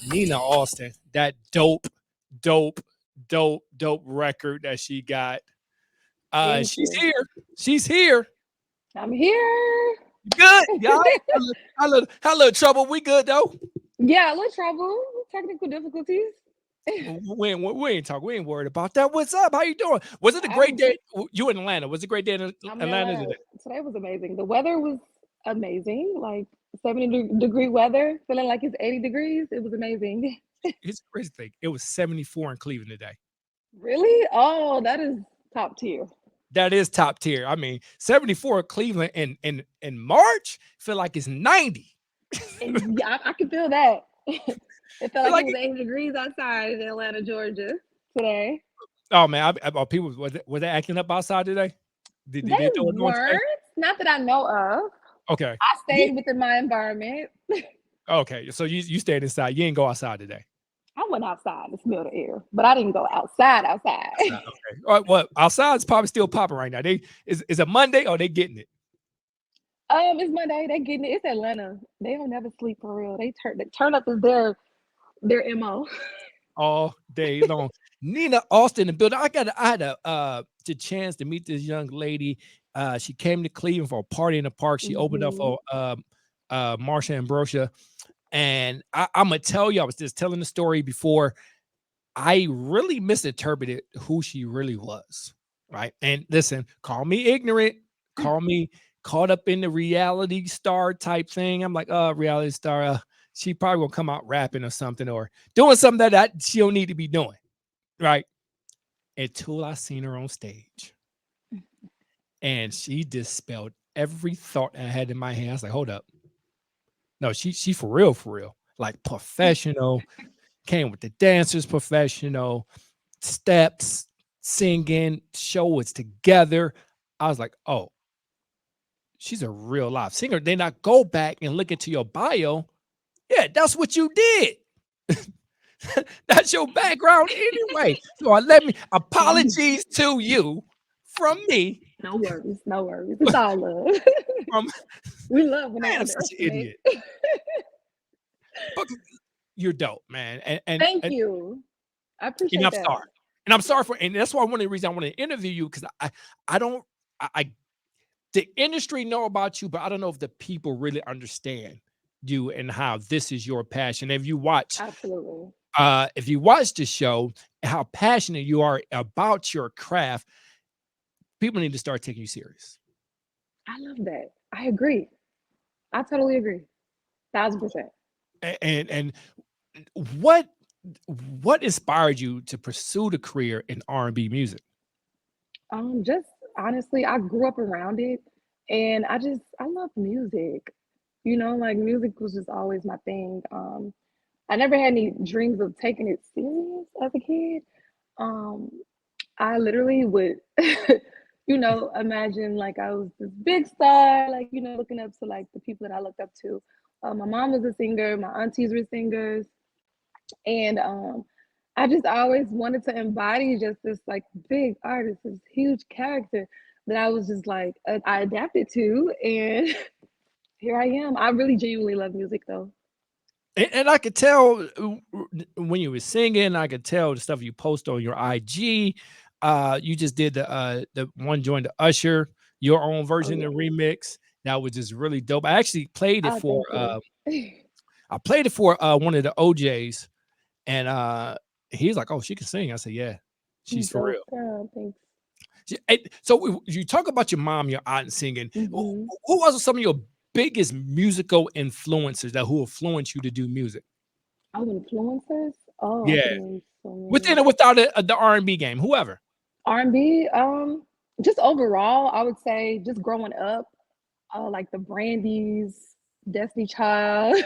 Nina Austin, that dope, dope record that she got. Thank She's you. here. She's here. I'm here. Good, y'all. Had a little trouble. We good though. Yeah, a little trouble, technical difficulties. We ain't talking. We ain't worried about that. What's up? How you doing? Was it a great I'm day? You in Atlanta? Was it a great day in I'm in Atlanta today? Atlanta. Today was amazing. The weather was amazing. Like 70-degree weather, feeling like it's 80 degrees. It was amazing. Here's the crazy thing. It was 74 in Cleveland today. Really? Oh, that is top tier. That is top tier. I mean, 74 in Cleveland in March feel like it's 90. And yeah, I can feel that. It felt Feel like it like was 80 degrees outside in Atlanta, Georgia today. oh man, people was they acting up outside today? Did They they throw it on today? weren't, not that I know of. Okay. I You stayed within my environment. okay, so you stayed inside. You didn't go outside today. I went outside to smell the air, but I didn't go outside. Outside. Outside, okay. All right, well, outside's probably still popping right now. They is it Monday or they getting it It's Monday. They getting it. It's Atlanta. They don't never sleep for real. They turn up is their mo. all day long. Nina Austin in the building. I had the chance to meet this young lady. She came to Cleveland for a party in the park. She opened up Hmm. for Marsha Ambrosia. And I'm gonna tell you, I was just telling the story before. I really misinterpreted who she really was. Right. And listen, call me ignorant, call me caught up in the reality star type thing. I'm like, reality star, she probably will come out rapping or something or doing something that she don't need to be doing. Right. Until I seen her on stage. And she dispelled every thought I had in my head. I was like, hold up. No, she for real. Like professional, came with the dancers, professional, steps, singing, show is together. I was like, oh, she's a real live singer. Then I go back and look into your bio. Yeah, that's what you did. That's your background anyway. So I let me apologies to you from me. No worries. No worries. It's all love. From We love when they man, I'm such an underestimate. idiot. But you're dope, man. Thank you. I And appreciate I'm that. sorry. And I'm sorry for and that's why one of the reasons I want to interview you because I don't I the industry know about you, but I don't know if the people really understand you and how this is your passion. Absolutely. If you watch the show, how passionate you are about your craft, people need to start taking you serious. I love that. I agree. I totally agree. 1000%. And what what inspired you to pursue the career in R&B music? Just honestly, I grew up around it, and I love music. Like music was just always my thing. I never had any dreams of taking it serious as a kid. Um, I literally would, imagine like I was this big star, like, looking up to like the people that I looked up to. My mom was a singer, my aunties were singers, and I just always wanted to embody just this like big artist, this huge character that I was just like, I adapted to, and here I am. I really genuinely love music though. And I could tell when you were singing, I could tell the stuff you post on your IG. You just did the one joined the Usher, your own Oh version yeah. of remix. That was just really dope. I actually played it Oh, for thank you. one of the OJs, and he's like, "Oh, she can sing." I said, "Yeah, she's for Dope real." girl, thanks. So you talk about your mom, your aunt singing. Hmm. Who was some of your biggest musical influencers that who influenced you to do music? Oh, influencers? Oh, I Yeah. could name so Within many. or without the R&B game, whoever. R&B, just overall, I would say just growing up, like the Brandies, Destiny Child,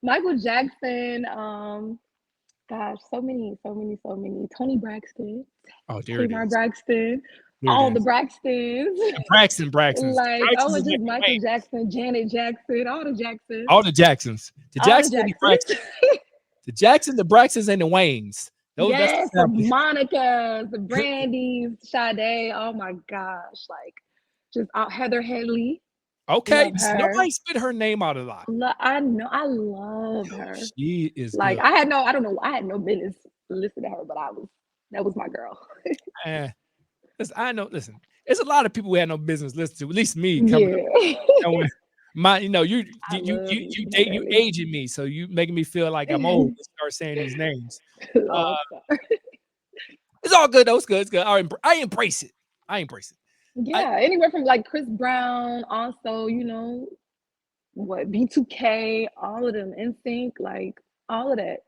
Michael Jackson, gosh, so many, so many, so many. Tony Braxton, Oh, there it Tamar is. Braxton, There it all the is. Braxtons. The Braxtons. The Like, Braxtons oh, is just making Michael waves. Jackson, Janet Jackson, all the Jacksons, All the Jacksons. The all the Jacksons and the Jacksons. Braxtons. The Jacksons, the Braxtons, and the Waynes. That's Yes, the the family. Monicas, the Brandies, Sade. Oh my gosh, like just Heather Headley. Okay, Love her. nobody spit her name out a lot. I know, I love Yo, her. she is Like, good. I don't know, I had no business listening to her, but that was my girl. Eh, listen, I know. Listen, there's a lot of people who had no business listening to. At least me coming up. Yeah. Knowing my, I love me some you Nelly. aging me, so you making me feel like I'm old. To start saying these names. Uh, Oh, sorry. it's all good though. It's good. It's good. I embrace it. I embrace it. I Yeah, anywhere from like Chris Brown, also, what B2K, all of them, NSYNC, like all of that.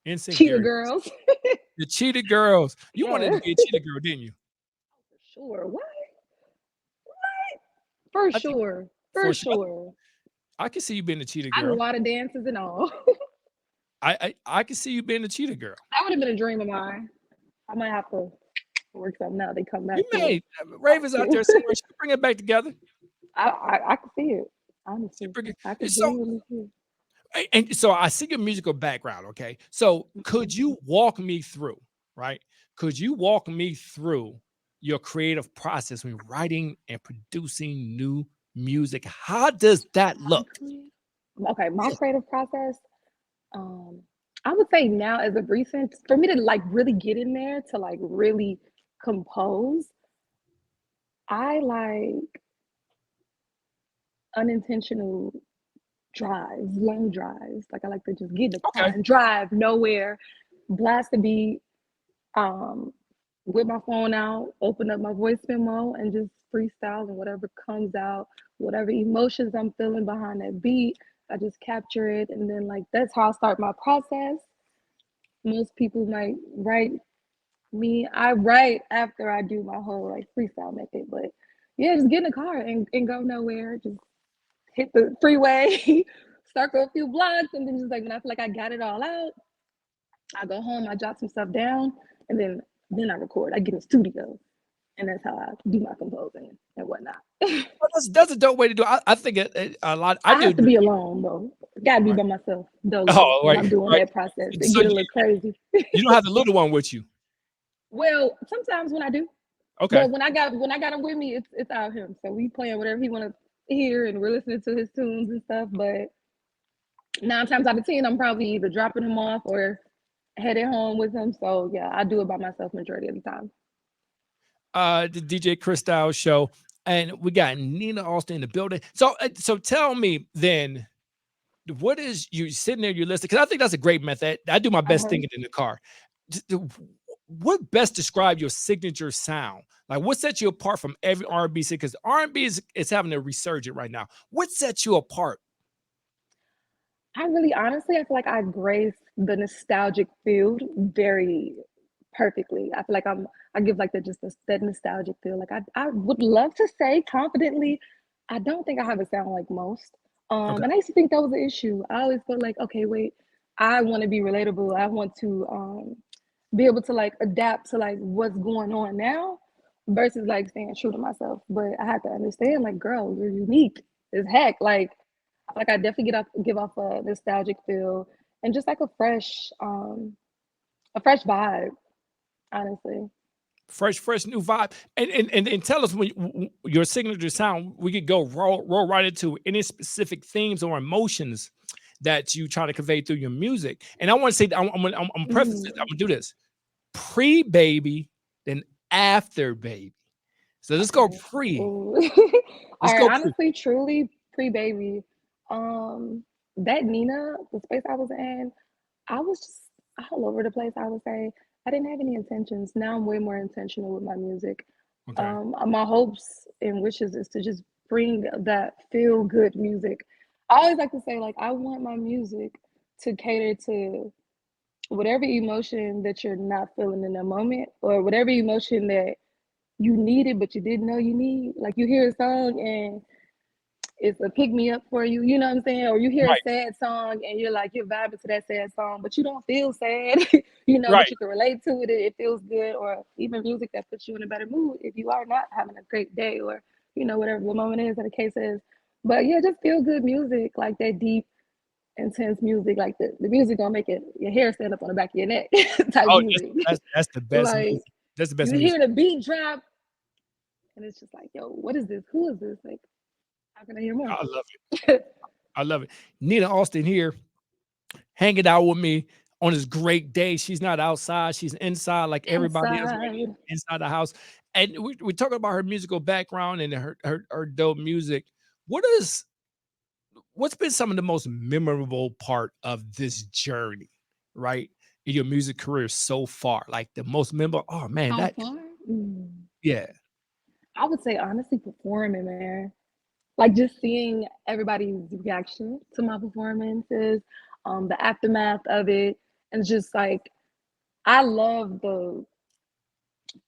instinct Cheetah very Girls. the cheetah girls. You wanted Yeah, to be a cheetah girl, didn't you? for sure. What? For I think sure. For for sure. sure. I can see you being a cheetah I knew girl. all the dances and all. I can see you being a cheetah girl. That would have been a dream of mine. I might have to work something out. They come You back to it. may Ravens out Too. there somewhere. She can bring it back together. I can see it. She Honestly, bring it. I can So genuinely see it. and so I see your musical background. Okay, so could Mhm. you walk me through? Right? Could you walk me through your creative process when writing and producing new music? How does that My look? Okay, my Yeah. creative process. Um, I would say now as of recent, for me to like really get in there to like really compose, I like unintentional drives, long drives. Like I like to just get in the car Okay. and drive nowhere, blast the beat, um, whip my phone out, open up my voice memo, and just freestyle and whatever comes out, whatever emotions I'm feeling behind that beat, I just capture it, and then like that's how I start my process. Most people might write me. I write after I do my whole like freestyle method, but yeah, just get in the car and go nowhere. Just hit the freeway, start go a few blocks, and then just like when I feel like I got it all out, I go home, I jot some stuff down, and then I record. I get in the studio, and that's how I do my composing and whatnot. Well, that's a dope way to do it. I think a lot. I I do. have to be alone though. Gotta be Right. by myself dolo Oh, when right, I'm doing right. that process. It So get a little crazy. you don't have the little one with you. Well, sometimes when I do, Okay. but when I got him with me, it's out him. So we playing whatever he wanna hear, and we're listening to his tunes and stuff. But 9 times out of 10, I'm probably either dropping him off or headed home with him. So yeah, I do it by myself majority of the time. The DJ Chris Styles show, and we got Nina Austin in the building. So tell me then, what is you sitting there, you're listening? Because I think that's a great method. I do my best Uh-huh. thinking in the car. What best describe your signature sound? Like, what sets you apart from every R&B singer? Because R&B is having a resurgence right now. What sets you apart? I really honestly, I feel like I grace the nostalgic field very perfectly. I feel like I give like that nostalgic feel. Like I would love to say confidently, I don't think I have a sound like most. Okay. And I used to think that was an issue. I always felt like, okay, wait, I want to be relatable. I want to be able to like adapt to like what's going on now versus like staying true to myself. But I had to understand, like, girl, you're unique as heck. Like I definitely give off a nostalgic feel and just like a fresh vibe, honestly. Fresh new vibe. And tell us when your signature sound. We could go roll right into any specific themes or emotions that you try to convey through your music. And I want to say, I'm preface this. I'm Mhm. gonna do this pre baby, then after baby. So let's go Okay. pre. Ooh. Let's All right, go pre. honestly, truly pre-baby. That Nina, the space I was in, I was just all over the place, I would say. I didn't have any intentions. Now I'm way more intentional with my music. Okay. My hopes and wishes is to just bring that feel good music. I always like to say, like, I want my music to cater to whatever emotion that you're not feeling in the moment, or whatever emotion that you needed but you didn't know you need. Like you hear a song and it's a pick me up for you, you know what I'm saying? Or you hear a Right. sad song and you're like, you're vibing to that sad song, but you don't feel sad, but Right. you can relate to it. It feels good. Or even music that puts you in a better mood if you are not having a great day, or, whatever the moment is, or the case is. But yeah, just feel good music, like that deep, intense music, like the music gonna make it your hair stand up on the back of your neck type Oh, music. that's the best Like music. That's the best you music. hear the beat drop and it's just like, yo, what is this? Who is this? Like, How can I hear more? I love it. I love it. Nina Austin here, hanging out with me on this great day. She's not outside, she's inside like everybody else right Inside. now, inside the house. And we're talking about her musical background and her dope music. What is what's been some of the most memorable part of this journey, right? In your music career so far? Like the most memorable, oh man, So that far, mm, yeah. I would say honestly performing, man. Like just seeing everybody's reaction to my performances, the aftermath of it, and just like I love the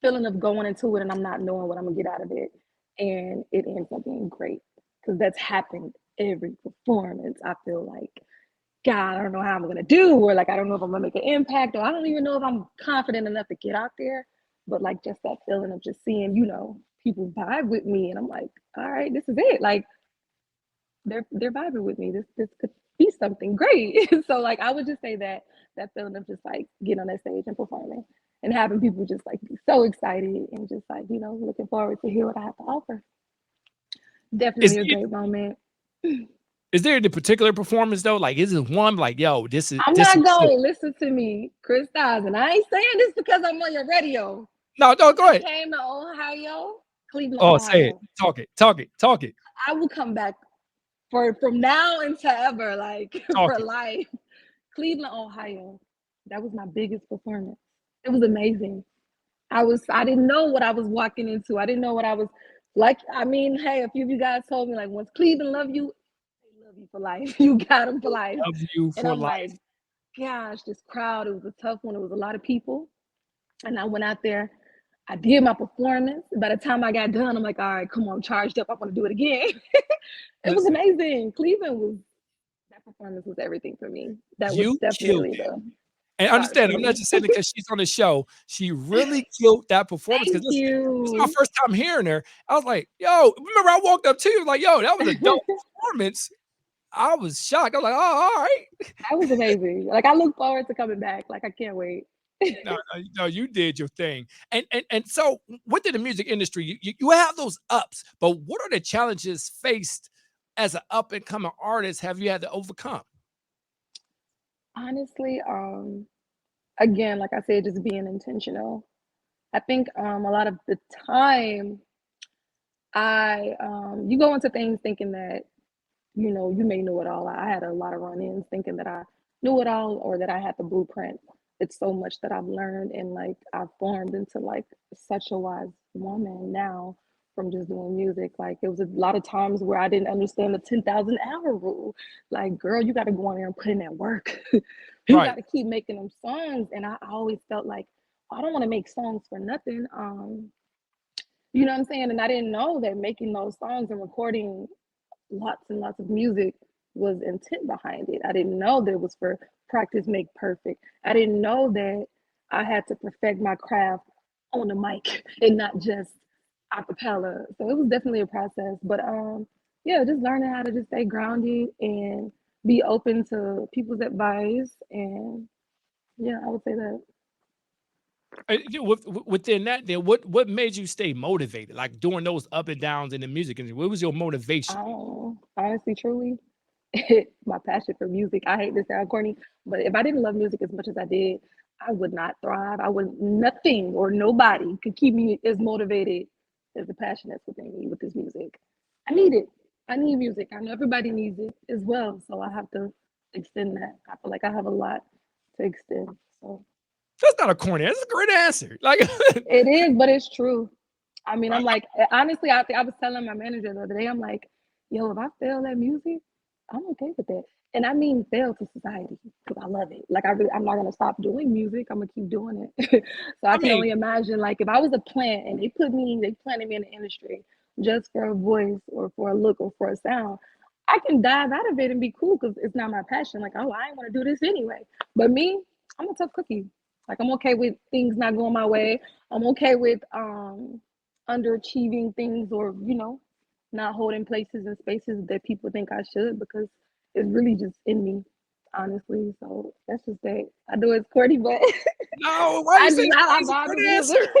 feeling of going into it and I'm not knowing what I'm gonna get out of it, and it ends up being great because that's happened every performance. I feel like God, I don't know how I'm gonna do, or like I don't know if I'm gonna make an impact, or I don't even know if I'm confident enough to get out there. But like just that feeling of just seeing, people vibe with me, and I'm like, all right, this is it. Like they're vibing with me. This could be something great. So like I would just say that that feeling of just like getting on that stage and performing and having people just like be so excited and just like, looking forward to hear what I have to offer. Is Definitely a there great moment. is there any particular performance though? Like, is it one like, yo, I'm this not is gonna it? listen to me, Chris Styles, and I ain't saying this because I'm on your radio. No, no, Since go I ahead. came to Ohio, Cleveland, Oh, say it. Ohio, Talk it. Talk it. Talk it. I will come back for from now until ever, like Talk for it. life. Cleveland, Ohio. That was my biggest performance. It was amazing. I didn't know what I was walking into. I didn't know what I was like. I mean, hey, a few of you guys told me like once Cleveland love you, they love you for life. You got them for life. Love you And for I'm like, life. gosh, this crowd, it was a tough one. It was a lot of people. And I went out there, I did my performance. By the time I got done, I'm like, all right, come on, I'm charged up. I want to do it again. It was Listen, amazing. Cleveland was that performance was everything for me. That was you killed definitely it. the And start for understand, I'm not me. just saying it because she's on the show. She really killed that performance. Because Thank listen, this is my you. first time hearing her. I was like, yo, remember I walked up to you like, yo, that was a dope performance. I was shocked. I was like, oh, all right. That was amazing. Like I look forward to coming back. Like I can't wait. No, no, no, you did your thing. And so within the music industry, you have those ups, but what are the challenges faced as an up and coming artist have you had to overcome? Honestly, again, like I said, just being intentional. I think a lot of the time I you go into things thinking that you may know it all. I had a lot of run-ins thinking that I knew it all or that I had the blueprint. It's so much that I've learned and like I've formed into like such a wise woman now from just doing music. Like it was a lot of times where I didn't understand the 10,000 hour rule. Like, girl, you got to go in there and put in that work. You got Right. to keep making them songs. And I always felt like I don't want to make songs for nothing. You know what I'm saying? And I didn't know that making those songs and recording lots and lots of music was intent behind it. I didn't know that it was for practice make perfect. I didn't know that I had to perfect my craft on the mic and not just a cappella. So it was definitely a process. But yeah, just learning how to just stay grounded and be open to people's advice. And yeah, I would say that. Within that, then what made you stay motivated? Like during those up and downs in the music industry, what was your motivation? Honestly, truly, my passion for music. I hate to sound corny, but if I didn't love music as much as I did, I would not thrive. I would nothing or nobody could keep me as motivated as the passion that's within me with this music. I need it. I need music. I know everybody needs it as well. So I have to extend that. I feel like I have a lot to extend. So That's not a corny. That's a great answer. Like, it is, but it's true. I mean, I- I'm like, honestly, I was telling my manager the other day, I'm like, yo, if I fail at music, I'm okay with that. And I mean fail to society because I love it. Like I'm not gonna stop doing music. I'm gonna keep doing it. So I I can mean, only imagine like if I was a plant and they planted me in the industry just for a voice or for a look or for a sound, I can dive out of it and be cool because it's not my passion. Like, oh, I ain't want to do this anyway. But me, I'm a tough cookie. Like I'm okay with things not going my way. I'm okay with underachieving things or not holding places and spaces that people think I should because it's really just in me, honestly. So that's just that. I know it's corny, but no, why you say that? I It's a vibe with great music. answer.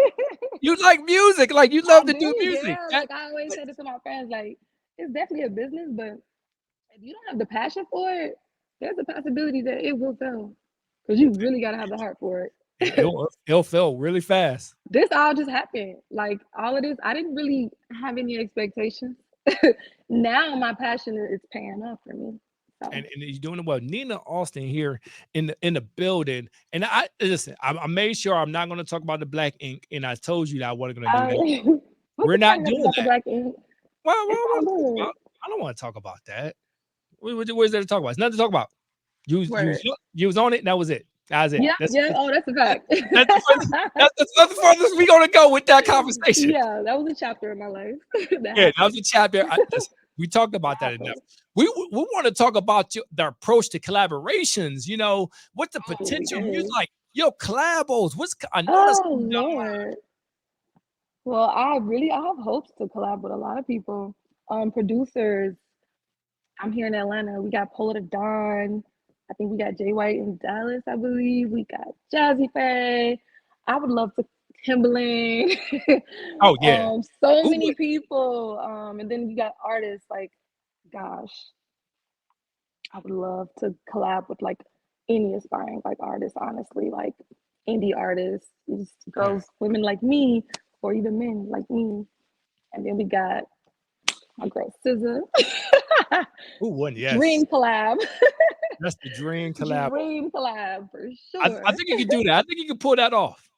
You like music, like you I love to do do, music. yeah. That, Like I always but say this to my friends, like it's definitely a business, but if you don't have the passion for it, there's a possibility that it will fail. Because you really gotta have the heart for it. It'll fail really fast. This all just happened. Like all of this, I didn't really have any expectations. Now my passion is paying off for me. So And he's doing it well. Nina Austin here in the building. And I listen, I made sure I'm not gonna talk about the black ink, and I told you that I wasn't gonna do that. I we We're can not talk doing about the that. black ink. Well, It's all good. I don't want to talk about that. What is there to talk about? It's nothing to talk about. Word. You was on it, and that was it. That was it. Yeah, yeah. Oh, that's a fact. That's the furthest we gonna go with that conversation. Yeah, that was a chapter in my life. Yeah, that was a chapter. Listen, we talked about that enough. We want to talk about the approach to collaborations. You know, what the potential yes. like. Yo, collabos. I know that's Oh Lord. Well, I have hopes to collab with a lot of people. Producers. I'm here in Atlanta. We got Polar Dawn. I think we got Jay White in Dallas, I believe. We got Jazzy Faye. I would love to Timbaland. Oh yeah. So Who many would? people. And then you got artists like, gosh, I would love to collab with like any aspiring like artists, honestly, like indie artists, these girls, women like me, or even men like me. And then we got my girl SZA. Who wouldn't? Yes. Dream collab. That's the dream collab. Dream collab for I sure. think you can do that. I think you can pull that off.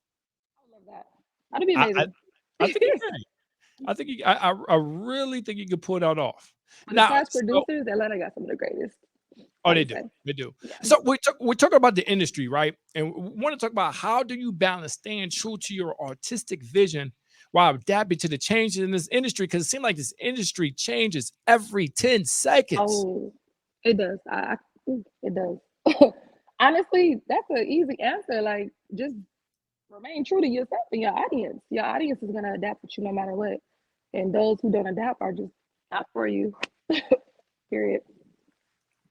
I love that. That'd be amazing. I think you can. I think I really think you can pull that off. But Now, as far as producers, Atlanta got some of the greatest. oh, they do. They do. Yeah. So we're talking about the industry, right? And we want to talk about how do you balance staying true to your artistic vision while adapting to the changes in this industry? Because it seems like this industry changes every 10 seconds. Oh, it does. It does. Honestly, that's an easy answer. Like, just remain true to yourself and your audience. Your audience is gonna adapt with you no matter what. And those who don't adapt are just not for you. Period.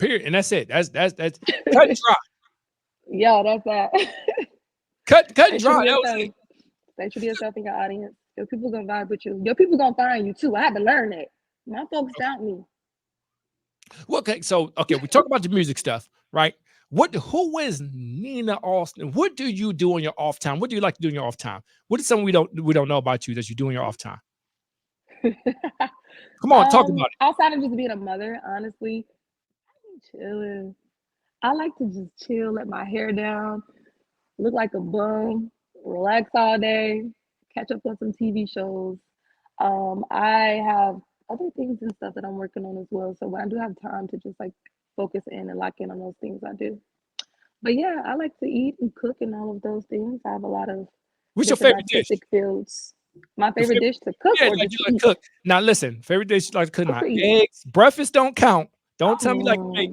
And that's it. That's cut and dry. Yeah, that's that. Cut and dry. That was it. Stay true to yourself and your audience. Your people gonna vibe with you. Your people gonna find you too. I had to learn that. My folks found me. Well, okay, so we talk about the music stuff, right? Who is Nina Austin? What do you do on your off time? What do you like to do in your off time? What is something we don't know about you that you do in your off time? Come on, talk about it. Outside of just being a mother, honestly, I'm chilling. I like to just chill, let my hair down, look like a bum, relax all day, catch up on some TV shows. I have other things and stuff that I'm working on as well. So when I do have time to just like focus in and lock in on those things, I do. But yeah, I like to eat and cook and all of those things. I have a lot of What's your favorite dish? fields. My favorite dish to cook. Yeah, or like you like to cook. Now listen, favorite dish you like to cook. Now, eat. eggs, breakfast don't count. Don't tell me like make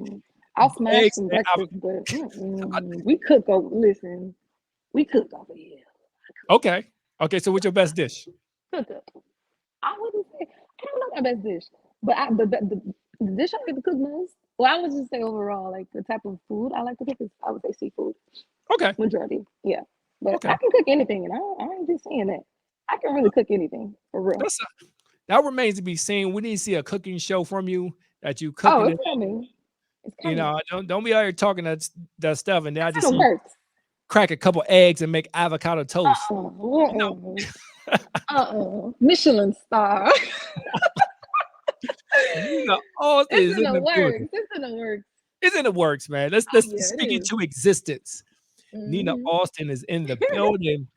I'll smash eggs some and breakfast, but we cook over. Listen, we cook over here. Okay. So what's your best dish? Cook up. I wouldn't say I don't know my best dish, but the dish I like to cook most. Well, I would just say overall, like the type of food I like to cook is I would say seafood. Okay. Majority, yeah. But I can cook anything, and I ain't just saying that. I can really cook anything for real. That remains to be seen. We need to see a cooking show from you that you cook. Oh, it's coming. You know, don't be out here talking that stuff, and then I just crack a couple eggs and make avocado toast. Michelin star. It's in the works. It's in the works. It's in the works, man. Let's speak it to existence. Nina Austin is in the building.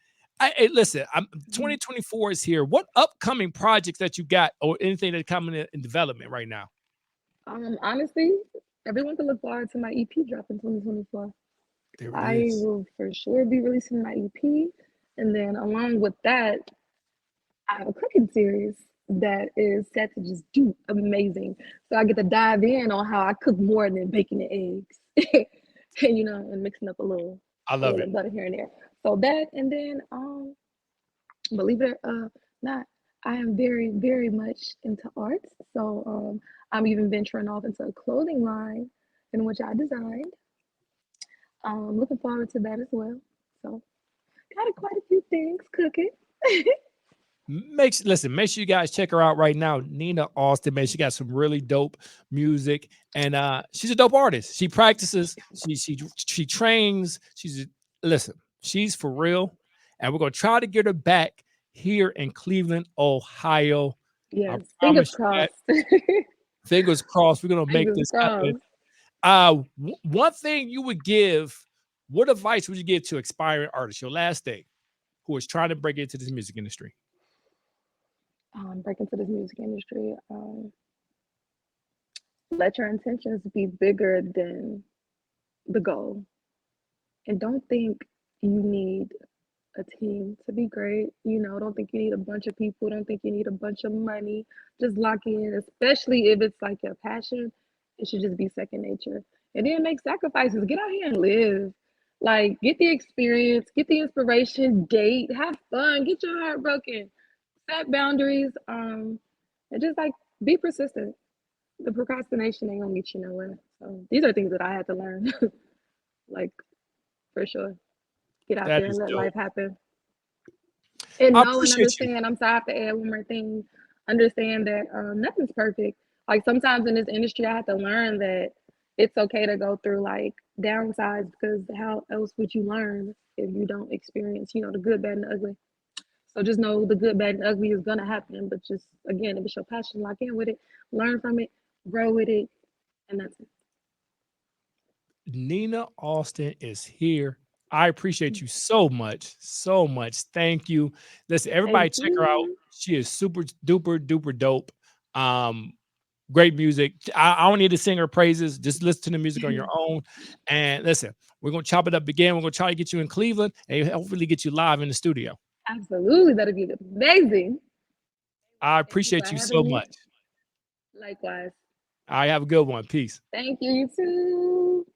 Hey, listen, 2024 is here. What upcoming projects that you got or anything that's coming in development right now? Honestly, everyone can look forward to my EP drop in 2024. I will for sure be releasing my EP. And then along with that, I have a cooking series that is set to just do amazing. So I get to dive in on how I cook more than bacon and eggs. And mixing up a little butter here and there. So that, and then believe it or not, I am very, very much into art. So I'm even venturing off into a clothing line in which I designed. Looking forward to that as well. So got quite a few things cooking. Make sure you guys check her out right now. Nina Austin, man, she got some really dope music, and she's a dope artist. She practices, she trains. Listen, she's for real, and we're gonna try to get her back here in Cleveland, Ohio. I Yes, fingers promise you that. crossed. Fingers crossed, we're gonna make Fingers this happen. crossed. One thing you would give, what advice would you give to aspiring artists, your last thing, who is trying to break into this music industry? Break into this music industry. Let your intentions be bigger than the goal, and don't think you need a team to be great. Don't think you need a bunch of people. Don't think you need a bunch of money. Just lock in, especially if it's like your passion. It should just be second nature. And then make sacrifices. Get out here and live. Like, get the experience, get the inspiration, date, have fun, get your heart broken, set boundaries, and just like be persistent. The procrastination ain't gonna get you nowhere. So these are things that I had to learn, like for sure. Get out That there and is let dope. life happen. And I know and appreciate you. understand. I'm sorry, I have to add one more thing. Understand that nothing's perfect. Like sometimes in this industry, I had to learn that it's okay to go through like downsides because how else would you learn if you don't experience, the good, bad, and the ugly? So just know the good, bad, and ugly is gonna happen. But just again, if it's your passion, lock in with it, learn from it, grow with it, and that's it. Nina Austin is here. I appreciate you so much. So much. Thank you. Listen, everybody Thank check her out. you. She is super duper duper dope. Um, Great music. I don't need to sing her praises. Just listen to the music on your own. And listen, we're gonna chop it up again. We're gonna try to get you in Cleveland and hopefully get you live in the studio. Absolutely, that'll be amazing. I Thank you for appreciate you so having me. much. Likewise. I have a good one. Peace. Thank you, you too.